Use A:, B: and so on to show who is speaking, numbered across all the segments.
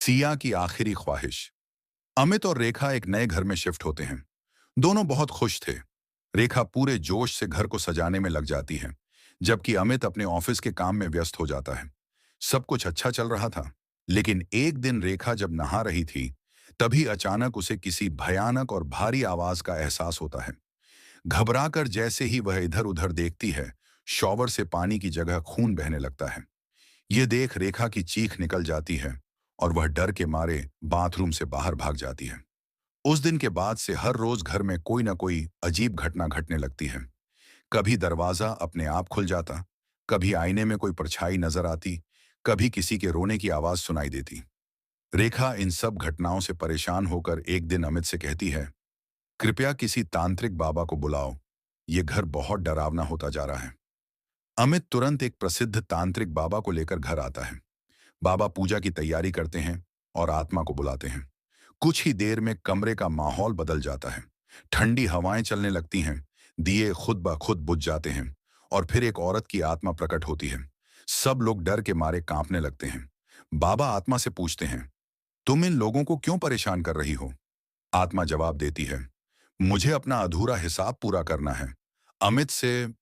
A: सिया की आखिरी ख्वाहिश। अमित और रेखा एक नए घर में शिफ्ट होते हैं। दोनों बहुत खुश थे। रेखा पूरे जोश से घर को सजाने में लग जाती है, जबकि अमित अपने ऑफिस के काम में व्यस्त हो जाता है। सब कुछ अच्छा चल रहा था, लेकिन एक दिन रेखा जब नहा रही थी, तभी अचानक उसे किसी भयानक और भारी आवाज का एहसास होता है। घबराकर जैसे ही वह इधर उधर देखती है, शॉवर से पानी की जगह खून बहने लगता है। ये देख रेखा की चीख निकल जाती है और वह डर के मारे बाथरूम से बाहर भाग जाती है। उस दिन के बाद से हर रोज घर में कोई ना कोई अजीब घटना घटने लगती है। कभी दरवाजा अपने आप खुल जाता, कभी आईने में कोई परछाई नजर आती, कभी किसी के रोने की आवाज सुनाई देती। रेखा इन सब घटनाओं से परेशान होकर एक दिन अमित से कहती है, कृपया किसी तांत्रिक बाबा को बुलाओ, ये घर बहुत डरावना होता जा रहा है। अमित तुरंत एक प्रसिद्ध तांत्रिक बाबा को लेकर घर आता है। बाबा पूजा की तैयारी करते हैं और आत्मा को बुलाते हैं। कुछ ही देर में कमरे का माहौल बदल जाता है। ठंडी हवाएं चलने लगती हैं, दिए खुद ब खुद बुझ जाते हैं और फिर एक औरत की आत्मा प्रकट होती है। सब लोग डर के मारे कांपने लगते हैं। बाबा आत्मा से पूछते हैं, तुम इन लोगों को क्यों परेशान कर रही हो? आत्मा जवाब देती है, मुझे अपना अधूरा हिसाब पूरा करना है। अमित से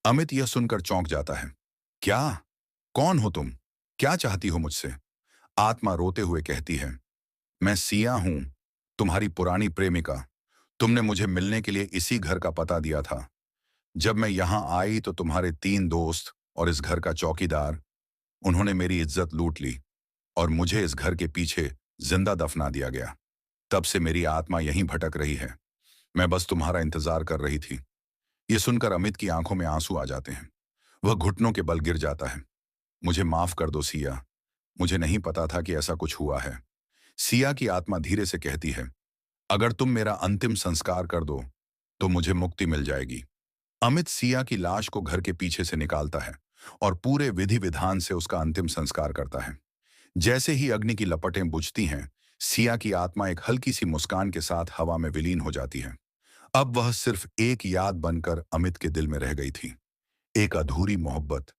A: अमित यह सुनकर चौंक जाता है। क्या? कौन हो तुम? क्या चाहती हो मुझसे? आत्मा रोते हुए कहती है, मैं सिया हूं, तुम्हारी पुरानी प्रेमिका। तुमने मुझे मिलने के लिए इसी घर का पता दिया था। जब मैं यहां आई तो तुम्हारे 3 दोस्त और इस घर का चौकीदार, उन्होंने मेरी इज्जत लूट ली और मुझे इस घर के पीछे जिंदा दफना दिया गया। तब से मेरी आत्मा यहीं भटक रही है। मैं बस तुम्हारा इंतजार कर रही थी। ये सुनकर अमित की आंखों में आंसू आ जाते हैं। वह घुटनों के बल गिर जाता है। मुझे माफ कर दो सिया, मुझे नहीं पता था कि ऐसा कुछ हुआ है। सिया की आत्मा धीरे से कहती है, अगर तुम मेरा अंतिम संस्कार कर दो तो मुझे मुक्ति मिल जाएगी। अमित सिया की लाश को घर के पीछे से निकालता है और पूरे विधि विधान से उसका अंतिम संस्कार करता है। जैसे ही अग्नि की लपटें बुझती हैं, सिया की आत्मा एक हल्की सी मुस्कान के साथ हवा में विलीन हो जाती है। अब वह सिर्फ एक याद बनकर अमित के दिल में रह गई थी, एक अधूरी मोहब्बत